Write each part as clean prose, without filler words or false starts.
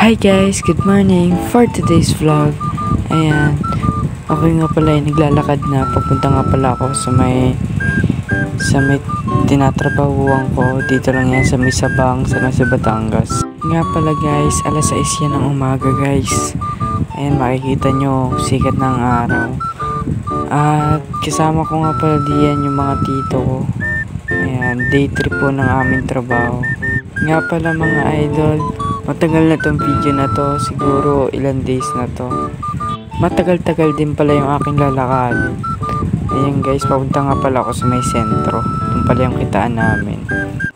Hi guys, good morning for today's vlog. Ayan, ako nga pala ay naglalakad na. Papunta nga pala ako sa may tinatrabahuan ko. Dito lang yan sa may Sabang, sa nasa Batangas. Nga pala guys, alas 6 yan ng umaga guys. Ayan, makikita nyo, sikat ng araw. At kasama ko nga pala diyan yung mga tito ko. Ayan, day trip po ng aming trabaho. Nga pala mga idol, matagal na tong video na to, siguro ilang days na to. Matagal-tagal din pala yung aking lalakadin. Ayan guys, papunta nga pala ako sa may sentro. Doon pala yung kitaan namin.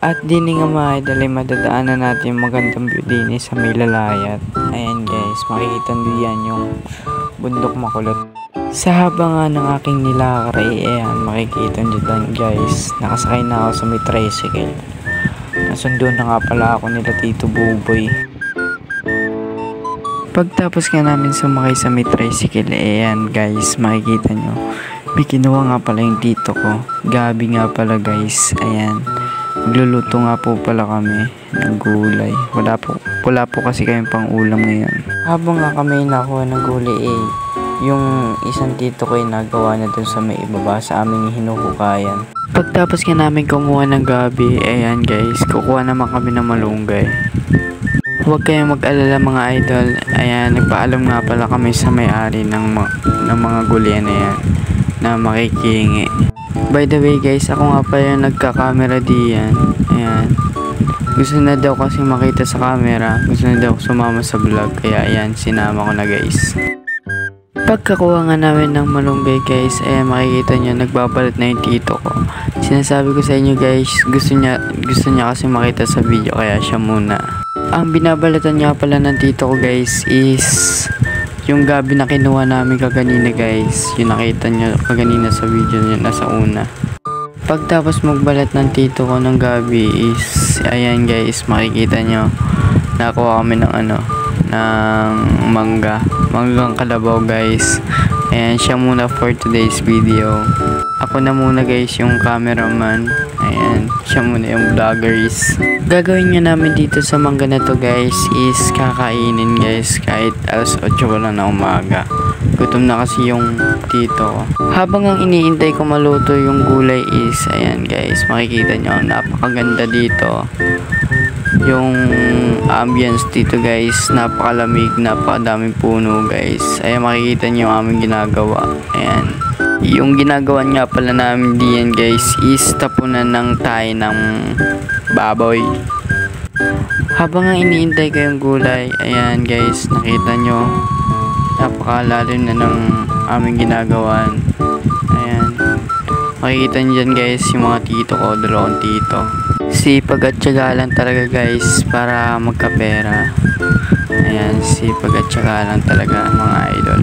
At din nga mga idol ay madadaanan natin yung magandang view din sa may Lalayat. Ayan guys, makikita nyo yan yung bundok makulot. Sa haba nga ng aking nilakari, ayan, makikita nyo dyan guys, nakasakay na ako sa may tricycle. Nasundo na nga pala ako nila Tito Buboy. Pagtapos nga namin sumakay sa may tricycle, ayan guys, makikita nyo, may kinuha nga pala yung tito ko. Gabi nga pala guys, ayan. Magluluto nga po pala kami ng gulay. Wala po kasi kayong pang ulam ngayon. Habang nga kami nakuha ng gulay, yung isang tito ko ay nagawa na dun sa may ibaba sa aming hinuhukayan. Pagtapos nga namin kumuha ng gabi, ayan guys, kukuha naman kami ng malunggay. Huwag kayong mag-alala mga idol, ayan, nagpaalam nga pala kami sa may-ari ng mga gulay na yan na makikingi. By the way guys, ako nga pala yung nagka-camera diyan. Ayan, gusto na daw kasi makita sa camera, gusto na daw sumama sa vlog, kaya ayan, sinama ko na guys. Pagkakuha nga namin ng malunggay guys, ayan, makikita nyo, nagbabalat na yung tito ko. Sinasabi ko sa inyo guys, gusto niya kasi makita sa video, kaya siya muna. Ang binabalatan nga pala ng tito ko guys is yung gabi na kinuha namin kaganina guys. Yung nakita nyo kaganina sa video nyo nasa una. Pagtapos magbalat ng tito ko ng gabi is, ayan guys, makikita nyo, nakuha kami ng ng manggang kalabaw guys. Ayan, siya muna for today's video. Ako na muna guys yung cameraman. Ayan, siya muna yung vloggers. Gagawin nyo namin dito sa mangga na to guys is kakainin guys kahit alas 8 pa lang na umaga. Gutom na kasi yung tito ko. Habang ang iniintay ko maluto yung gulay is, ayan guys, makikita nyo, napakaganda dito. Yung ambience dito guys, napakalamig, napakadaming puno guys. Ayan, makikita nyo yung aming ginagawa. Ayan, yung ginagawa nga pala namin diyan guys is tapunan ng tayo ng baboy. Habang nga iniintay ko yung gulay, ayan guys, nakita nyo, napakalalim na ng aming ginagawan. Ayan, makikita nyo dyan guys yung mga tito ko, dalawang tito. Sipag at tiyaga lang talaga guys para magkapera. Ayan, sipag at tiyaga lang talaga mga idol.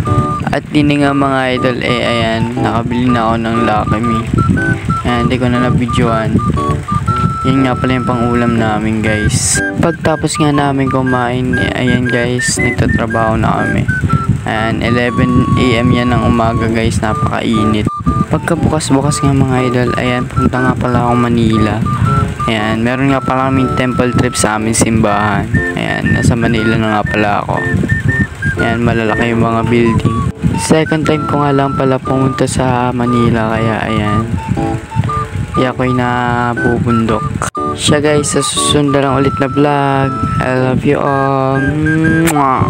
At dini nga mga idol, ayan, nakabili na ako ng Lucky Me. Ayan, hindi ko na nabidyoan. Yan nga pala yung pangulam namin guys. Pagtapos nga namin kumain, ayan guys, nagtatrabaho na kami. Ayan, 11 AM yan ng umaga guys, napakainit. Pagkabukas-bukas nga mga idol, ayan, punta nga pala akong Manila. Ayan, meron nga pala kaming temple trip sa aming simbahan. Ayan, nasa Manila na nga pala ako. Ayan, malalaki yung mga building. Second time ko nga lang pala pumunta sa Manila, kaya ayan, kaya ako'y nabubundok. Siya guys, sa susunod na lang ulit na vlog. I love you all. Mwah!